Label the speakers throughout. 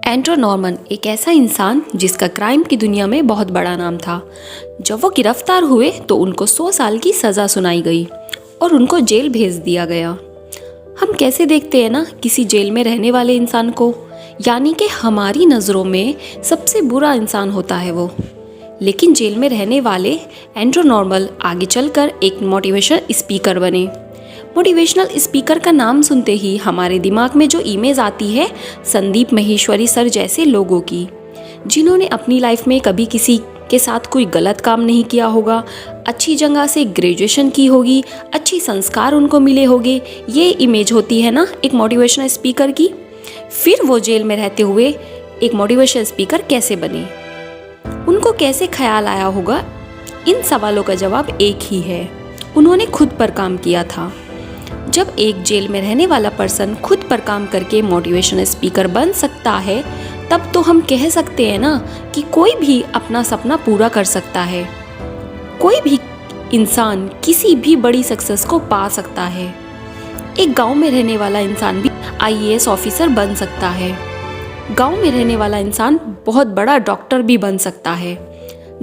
Speaker 1: Andrew Norman एक ऐसा इंसान जिसका क्राइम की दुनिया में बहुत बड़ा नाम था। जब वो गिरफ्तार हुए तो उनको 100 साल की सज़ा सुनाई गई और उनको जेल भेज दिया गया। हम कैसे देखते हैं ना किसी जेल में रहने वाले इंसान को, यानी कि हमारी नज़रों में सबसे बुरा इंसान होता है वो। लेकिन जेल में रहने वाले एंड्रो नॉर्मन आगे चलकर एक मोटिवेशनल स्पीकर बने। मोटिवेशनल स्पीकर का नाम सुनते ही हमारे दिमाग में जो इमेज आती है संदीप माहेश्वरी सर जैसे लोगों की, जिन्होंने अपनी लाइफ में कभी किसी के साथ कोई गलत काम नहीं किया होगा, अच्छी जगह से ग्रेजुएशन की होगी, अच्छी संस्कार उनको मिले होंगे। ये इमेज होती है ना एक मोटिवेशनल स्पीकर की। फिर वो जेल में रहते हुए एक मोटिवेशनल स्पीकर कैसे बने, उनको कैसे ख्याल आया होगा? इन सवालों का जवाब एक ही है, उन्होंने खुद पर काम किया था। जब एक जेल में रहने वाला पर्सन खुद पर काम करके मोटिवेशनल स्पीकर बन सकता है, तब तो हम कह सकते हैं ना कि कोई भी अपना सपना पूरा कर सकता है। कोई भी इंसान किसी भी बड़ी सक्सेस को पा सकता है। एक गांव में रहने वाला इंसान भी आईएएस ऑफिसर बन सकता है। गांव में रहने वाला इंसान बहुत बड़ा डॉक्टर भी बन सकता है।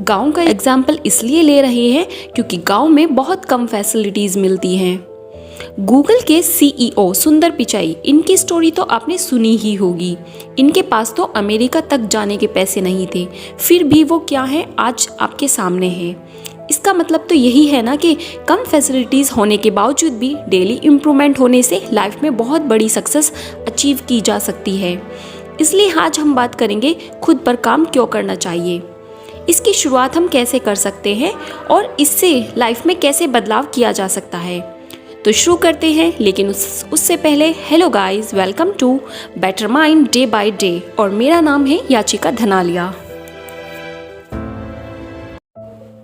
Speaker 1: गांव का एग्जाम्पल इसलिए ले रहे हैं क्योंकि गांव में बहुत कम फैसिलिटीज़ मिलती हैं। गूगल के सीईओ सुंदर पिचाई, इनकी स्टोरी तो आपने सुनी ही होगी। इनके पास तो अमेरिका तक जाने के पैसे नहीं थे, फिर भी वो क्या है आज आपके सामने है। इसका मतलब तो यही है ना कि कम फैसिलिटीज़ होने के बावजूद भी डेली इम्प्रूवमेंट होने से लाइफ में बहुत बड़ी सक्सेस अचीव की जा सकती है। इसलिए आज हम बात करेंगे खुद पर काम क्यों करना चाहिए, इसकी शुरुआत हम कैसे कर सकते हैं और इससे लाइफ में कैसे बदलाव किया जा सकता है। तो शुरू करते हैं, लेकिन उससे पहले hello guys, welcome to Better Mind day by day और मेरा नाम है याचिका धनालिया।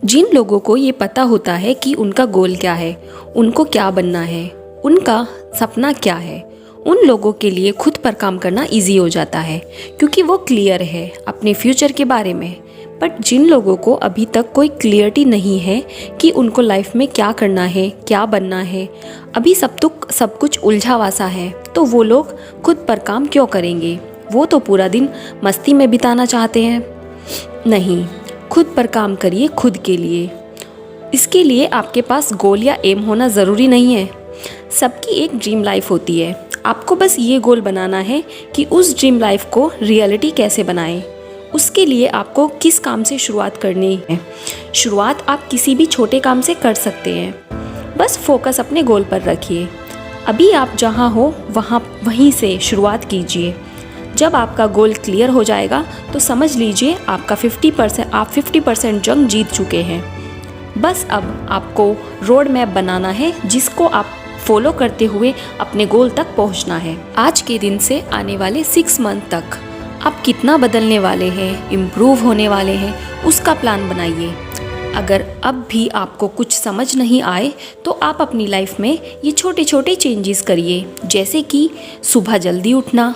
Speaker 1: जिन लोगों को ये पता होता है कि उनका गोल क्या है, उनको क्या बनना है, उनका सपना क्या है, उन लोगों के लिए खुद पर काम करना इजी हो जाता है क्योंकि वो क्लियर है अपने फ्यूचर के बारे में। बट जिन लोगों को अभी तक कोई क्लियरिटी नहीं है कि उनको लाइफ में क्या करना है, क्या बनना है, अभी सब कुछ उलझा वासा है, तो वो लोग खुद पर काम क्यों करेंगे? वो तो पूरा दिन मस्ती में बिताना चाहते हैं। नहीं, खुद पर काम करिए खुद के लिए। इसके लिए आपके पास गोल या एम होना ज़रूरी नहीं है। सबकी एक ड्रीम लाइफ होती है। आपको बस ये गोल बनाना है कि उस ड्रीम लाइफ को रियलिटी कैसे बनाएं। उसके लिए आपको किस काम से शुरुआत करनी है। शुरुआत आप किसी भी छोटे काम से कर सकते हैं। बस फोकस अपने गोल पर रखिए। अभी आप जहाँ हो वहीं से शुरुआत कीजिए। जब आपका गोल क्लियर हो जाएगा तो समझ लीजिए आप 50% जंग जीत चुके हैं। बस अब आपको रोड मैप बनाना है जिसको आप फॉलो करते हुए अपने गोल तक पहुंचना है। आज के दिन से आने वाले 6 मंथ तक आप कितना बदलने वाले हैं, इम्प्रूव होने वाले हैं, उसका प्लान बनाइए। अगर अब भी आपको कुछ समझ नहीं आए तो आप अपनी लाइफ में ये छोटे छोटे चेंजेस करिए, जैसे कि सुबह जल्दी उठना।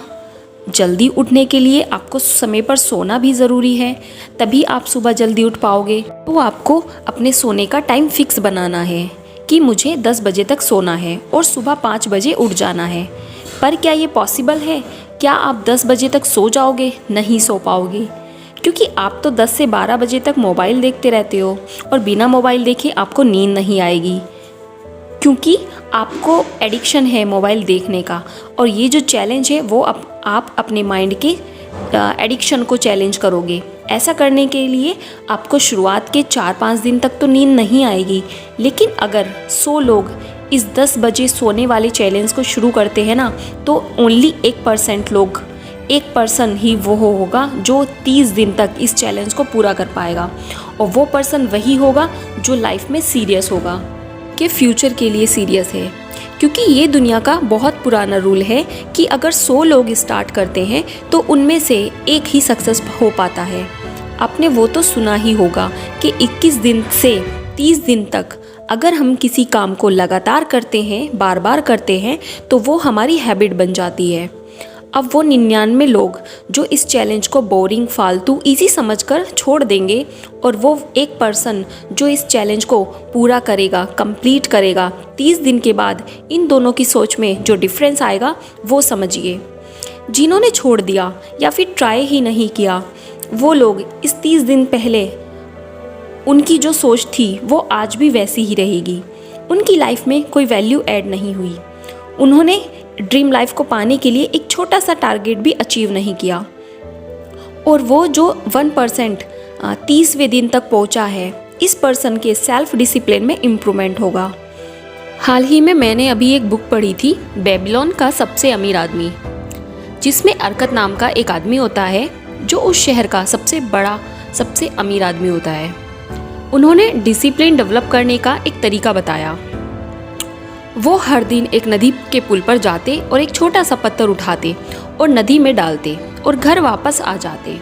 Speaker 1: जल्दी उठने के लिए आपको समय पर सोना भी ज़रूरी है, तभी आप सुबह जल्दी उठ पाओगे। तो आपको अपने सोने का टाइम फिक्स बनाना है कि मुझे 10 बजे तक सोना है और सुबह 5 बजे उठ जाना है। पर क्या ये पॉसिबल है? क्या आप 10 बजे तक सो जाओगे? नहीं सो पाओगे, क्योंकि आप तो 10 से 12 बजे तक मोबाइल देखते रहते हो और बिना मोबाइल देखे आपको नींद नहीं आएगी, क्योंकि आपको एडिक्शन है मोबाइल देखने का। और ये जो चैलेंज है वो आप अपने माइंड के एडिक्शन को चैलेंज करोगे। ऐसा करने के लिए आपको शुरुआत के 4-5 दिन तक तो नींद नहीं आएगी, लेकिन अगर 100 लोग इस 10 बजे सोने वाले चैलेंज को शुरू करते हैं ना, तो ओनली 1 पर्सन ही वो होगा जो 30 दिन तक इस चैलेंज को पूरा कर पाएगा। और वो पर्सन वही होगा जो लाइफ में सीरियस होगा, कि फ्यूचर के लिए सीरियस है। क्योंकि ये दुनिया का बहुत पुराना रूल है कि अगर 100 लोग स्टार्ट करते हैं तो उनमें से एक ही सक्सेस हो पाता है। आपने वो तो सुना ही होगा कि 21 दिन से 30 दिन तक अगर हम किसी काम को लगातार करते हैं, बार बार करते हैं, तो वो हमारी हैबिट बन जाती है। अब वो 99 लोग जो इस चैलेंज को बोरिंग, फालतू, इजी समझकर छोड़ देंगे, और वो 1 पर्सन जो इस चैलेंज को पूरा करेगा, कंप्लीट करेगा, 30 दिन के बाद इन दोनों की सोच में जो डिफरेंस आएगा वो समझिए। जिन्होंने छोड़ दिया या फिर ट्राई ही नहीं किया, वो लोग इस 30 दिन पहले उनकी जो सोच थी वो आज भी वैसी ही रहेगी। उनकी लाइफ में कोई वैल्यू ऐड नहीं हुई। उन्होंने ड्रीम लाइफ को पाने के लिए एक छोटा सा टारगेट भी अचीव नहीं किया, और वो जो 1% 30वें दिन तक पहुंचा है, इस पर्सन के सेल्फ डिसिप्लिन में इम्प्रूवमेंट होगा। हाल ही में मैंने अभी एक बुक पढ़ी थी, बेबीलोन का सबसे अमीर आदमी, जिसमें अर्कत नाम का एक आदमी होता है जो उस शहर का सबसे बड़ा सबसे अमीर आदमी होता है। उन्होंने डिसिप्लिन डेवलप करने का एक तरीका बताया। वो हर दिन एक नदी के पुल पर जाते और एक छोटा सा पत्थर उठाते और नदी में डालते और घर वापस आ जाते,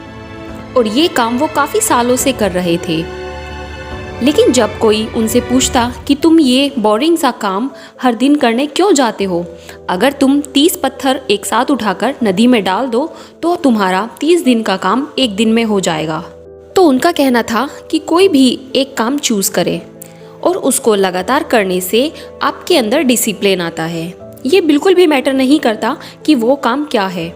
Speaker 1: और ये काम वो काफ़ी सालों से कर रहे थे। लेकिन जब कोई उनसे पूछता कि तुम ये बोरिंग सा काम हर दिन करने क्यों जाते हो, अगर तुम 30 पत्थर एक साथ उठाकर नदी में डाल दो तो तुम्हारा 30 दिन का काम एक दिन में हो जाएगा। तो उनका कहना था कि कोई भी एक काम चूज़ करे और उसको लगातार करने से आपके अंदर डिसिप्लिन आता है। ये बिल्कुल भी मैटर नहीं करता कि वो काम क्या है।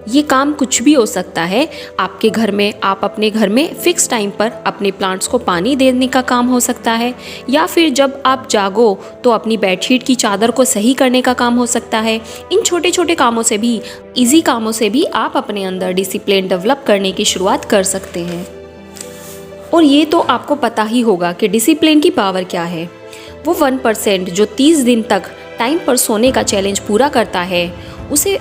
Speaker 1: ये काम कुछ भी हो सकता है। आपके घर में, आप अपने घर में फिक्स टाइम पर अपने प्लांट्स को पानी देने का काम हो सकता है, या फिर जब आप जागो तो अपनी बेडशीट की चादर को सही करने का काम हो सकता है। इन छोटे छोटे कामों से भी, इजी कामों से भी आप अपने अंदर डिसिप्लिन डेवलप करने की शुरुआत कर सकते हैं। और ये तो आपको पता ही होगा कि डिसिप्लिन की पावर क्या है। वो 1% जो 30 दिन तक टाइम पर सोने का चैलेंज पूरा करता है, उसे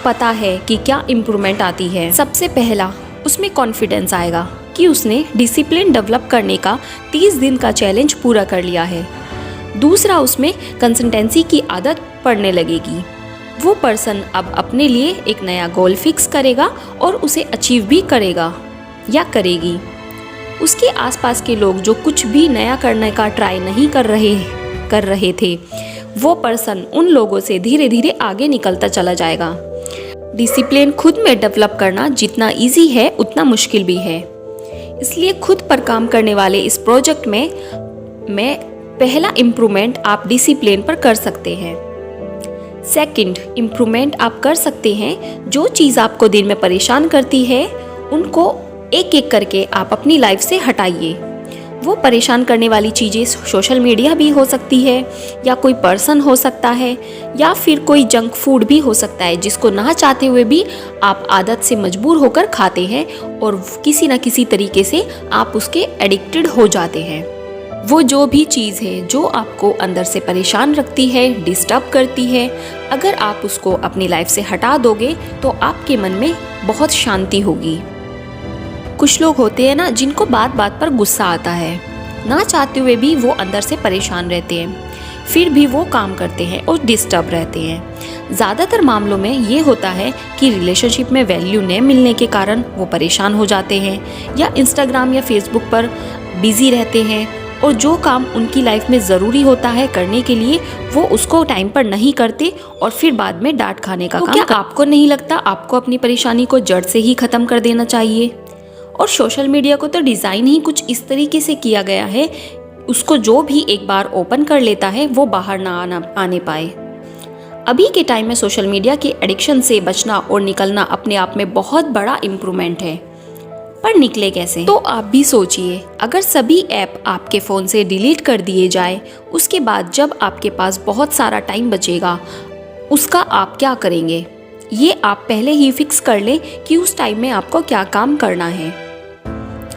Speaker 1: पता है कि क्या इम्प्रूवमेंट आती है। सबसे पहला उसमें कॉन्फिडेंस आएगा कि उसने डिसिप्लिन डेवलप करने का 30 दिन का चैलेंज पूरा कर लिया है। दूसरा, उसमें कंसिस्टेंसी की आदत पड़ने लगेगी। वो पर्सन अब अपने लिए एक नया गोल फिक्स करेगा और उसे अचीव भी करेगा या करेगी। उसके आसपास के लोग जो कुछ भी नया करने का ट्राई नहीं कर रहे थे, वो पर्सन उन लोगों से धीरे धीरे आगे निकलता चला जाएगा। डिसिप्लिन खुद में डेवलप करना जितना इजी है उतना मुश्किल भी है। इसलिए खुद पर काम करने वाले इस प्रोजेक्ट में पहला इम्प्रूवमेंट आप डिसिप्लिन पर कर सकते हैं। सेकंड इम्प्रूवमेंट आप कर सकते हैं, जो चीज़ आपको दिन में परेशान करती है उनको एक एक करके आप अपनी लाइफ से हटाइए। वो परेशान करने वाली चीज़ें सोशल मीडिया भी हो सकती है, या कोई पर्सन हो सकता है, या फिर कोई जंक फूड भी हो सकता है जिसको ना चाहते हुए भी आप आदत से मजबूर होकर खाते हैं और किसी ना किसी तरीके से आप उसके एडिक्टेड हो जाते हैं। वो जो भी चीज़ है जो आपको अंदर से परेशान रखती है, डिस्टर्ब करती है, अगर आप उसको अपनी लाइफ से हटा दोगे तो आपके मन में बहुत शांति होगी। कुछ लोग होते हैं ना, जिनको बात बात पर गुस्सा आता है, ना चाहते हुए भी वो अंदर से परेशान रहते हैं, फिर भी वो काम करते हैं और डिस्टर्ब रहते हैं। ज़्यादातर मामलों में ये होता है कि रिलेशनशिप में वैल्यू न मिलने के कारण वो परेशान हो जाते हैं, या इंस्टाग्राम या फेसबुक पर बिजी रहते हैं, और जो काम उनकी लाइफ में ज़रूरी होता है करने के लिए वो उसको टाइम पर नहीं करते और फिर बाद में डांट खाने का काम। क्या आपको नहीं लगता आपको अपनी परेशानी को जड़ से ही ख़त्म कर देना चाहिए? और सोशल मीडिया को तो डिज़ाइन ही कुछ इस तरीके से किया गया है, उसको जो भी एक बार ओपन कर लेता है वो बाहर ना आने पाए। अभी के टाइम में सोशल मीडिया के एडिक्शन से बचना और निकलना अपने आप में बहुत बड़ा इम्प्रूवमेंट है, पर निकले कैसे? तो आप भी सोचिए, अगर सभी ऐप आपके फ़ोन से डिलीट कर दिए जाए, उसके बाद जब आपके पास बहुत सारा टाइम बचेगा, उसका आप क्या करेंगे? ये आप पहले ही फिक्स कर लें कि उस टाइम में आपको क्या काम करना है।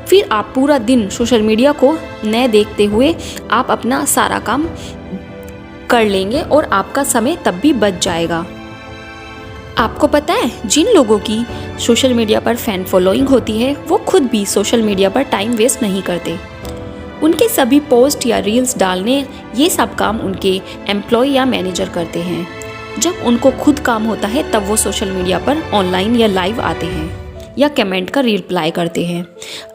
Speaker 1: फिर आप पूरा दिन सोशल मीडिया को न देखते हुए आप अपना सारा काम कर लेंगे और आपका समय तब भी बच जाएगा। आपको पता है, जिन लोगों की सोशल मीडिया पर फैन फॉलोइंग होती है वो खुद भी सोशल मीडिया पर टाइम वेस्ट नहीं करते। उनके सभी पोस्ट या रील्स डालने, ये सब काम उनके एम्प्लॉय या मैनेजर करते हैं। जब उनको खुद काम होता है तब वो सोशल मीडिया पर ऑनलाइन या लाइव आते हैं या कमेंट का रिप्लाई करते हैं।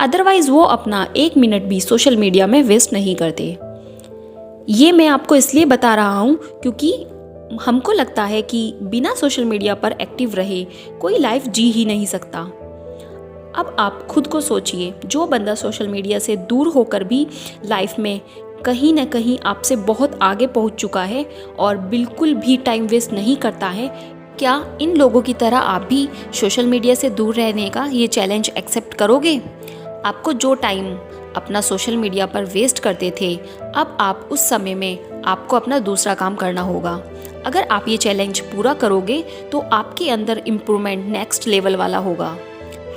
Speaker 1: अदरवाइज़ वो अपना 1 मिनट भी सोशल मीडिया में वेस्ट नहीं करते। ये मैं आपको इसलिए बता रहा हूँ क्योंकि हमको लगता है कि बिना सोशल मीडिया पर एक्टिव रहे कोई लाइफ जी ही नहीं सकता। अब आप खुद को सोचिए, जो बंदा सोशल मीडिया से दूर होकर भी लाइफ में कहीं ना कहीं आपसे बहुत आगे पहुंच चुका है और बिल्कुल भी टाइम वेस्ट नहीं करता है, क्या इन लोगों की तरह आप भी सोशल मीडिया से दूर रहने का ये चैलेंज एक्सेप्ट करोगे? आपको जो टाइम अपना सोशल मीडिया पर वेस्ट करते थे, अब आप उस समय में आपको अपना दूसरा काम करना होगा। अगर आप ये चैलेंज पूरा करोगे तो आपके अंदर इम्प्रूवमेंट नेक्स्ट लेवल वाला होगा।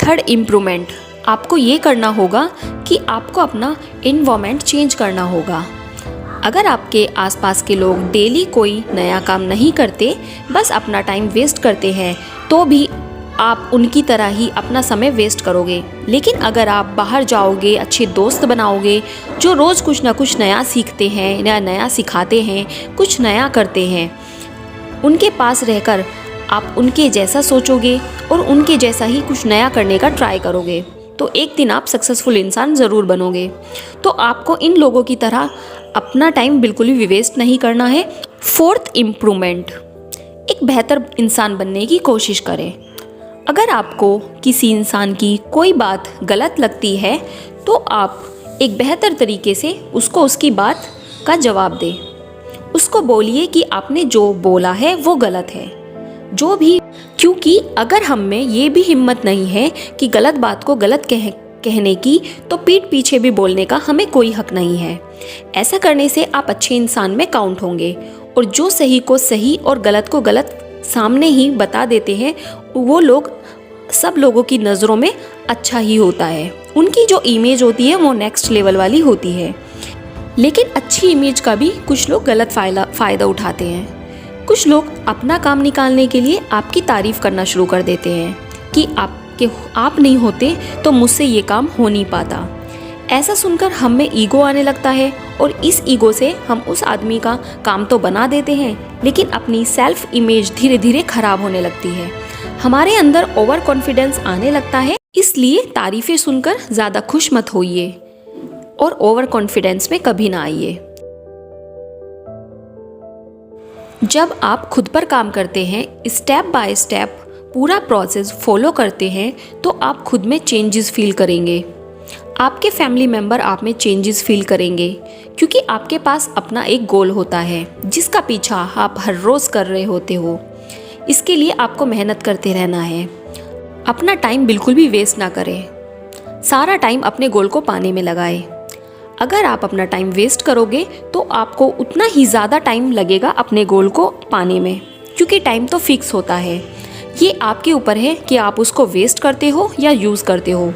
Speaker 1: थर्ड इम्प्रूवमेंट, आपको ये करना होगा कि आपको अपना एनवायरनमेंट चेंज करना होगा। अगर आपके आसपास के लोग डेली कोई नया काम नहीं करते, बस अपना टाइम वेस्ट करते हैं, तो भी आप उनकी तरह ही अपना समय वेस्ट करोगे। लेकिन अगर आप बाहर जाओगे, अच्छे दोस्त बनाओगे जो रोज़ कुछ ना कुछ नया सीखते हैं या नया सिखाते हैं, कुछ नया करते हैं, उनके पास रहकर आप उनके जैसा सोचोगे और उनके जैसा ही कुछ नया करने का ट्राई करोगे, तो एक दिन आप सक्सेसफुल इंसान ज़रूर बनोगे। तो आपको इन लोगों की तरह अपना टाइम बिल्कुल भी वेस्ट नहीं करना है। फोर्थ इम्प्रूवमेंट, एक बेहतर इंसान बनने की कोशिश करें। अगर आपको किसी इंसान की कोई बात गलत लगती है तो आप एक बेहतर तरीके से उसको उसकी बात का जवाब दें। उसको बोलिए कि आपने जो बोला है वो गलत है, जो भी, क्योंकि अगर हम में ये भी हिम्मत नहीं है कि गलत बात को गलत कहने की, तो पीठ पीछे भी बोलने का हमें कोई हक नहीं है। ऐसा करने से आप अच्छे इंसान में काउंट होंगे और जो सही को सही और गलत को गलत सामने ही बता देते हैं, वो लोग सब लोगों की नज़रों में अच्छा ही होता है। उनकी जो इमेज होती है वो नेक्स्ट लेवल वाली होती है। लेकिन अच्छी इमेज का भी कुछ लोग गलत फ़ायदा उठाते हैं। कुछ लोग अपना काम निकालने के लिए आपकी तारीफ़ करना शुरू कर देते हैं कि आप नहीं होते तो मुझसे ये काम हो नहीं पाता। ऐसा सुनकर हम में ईगो आने लगता है और इस ईगो से हम उस आदमी का काम तो बना देते हैं, लेकिन अपनी सेल्फ इमेज धीरे धीरे खराब होने लगती है। हमारे अंदर ओवर कॉन्फिडेंस आने लगता है। इसलिए तारीफ़ें सुनकर ज़्यादा खुश मत होइए और ओवर कॉन्फिडेंस में कभी ना आइए। जब आप खुद पर काम करते हैं, स्टेप बाय स्टेप पूरा प्रोसेस फॉलो करते हैं, तो आप खुद में चेंजेस फील करेंगे। आपके फैमिली मेम्बर आप में चेंजेस फील करेंगे, क्योंकि आपके पास अपना एक गोल होता है जिसका पीछा आप हर रोज़ कर रहे होते हो। इसके लिए आपको मेहनत करते रहना है। अपना टाइम बिल्कुल भी वेस्ट ना करें। सारा टाइम अपने गोल को पाने में लगाएं। अगर आप अपना टाइम वेस्ट करोगे तो आपको उतना ही ज़्यादा टाइम लगेगा अपने गोल को पाने में, क्योंकि टाइम तो फिक्स होता है। ये आपके ऊपर है कि आप उसको वेस्ट करते हो या यूज़ करते हो।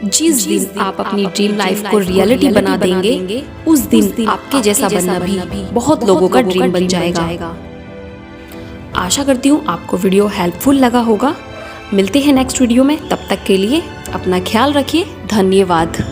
Speaker 1: जिस दिन आप अपनी ड्रीम लाइफ को रियलिटी बना देंगे, उस दिन आपके जैसा बनना भी बहुत लोगों का ड्रीम बन जाएगा। आशा करती हूँ आपको वीडियो हेल्पफुल लगा होगा। मिलते हैं नेक्स्ट वीडियो में, तब तक के लिए अपना ख्याल रखिए। धन्यवाद।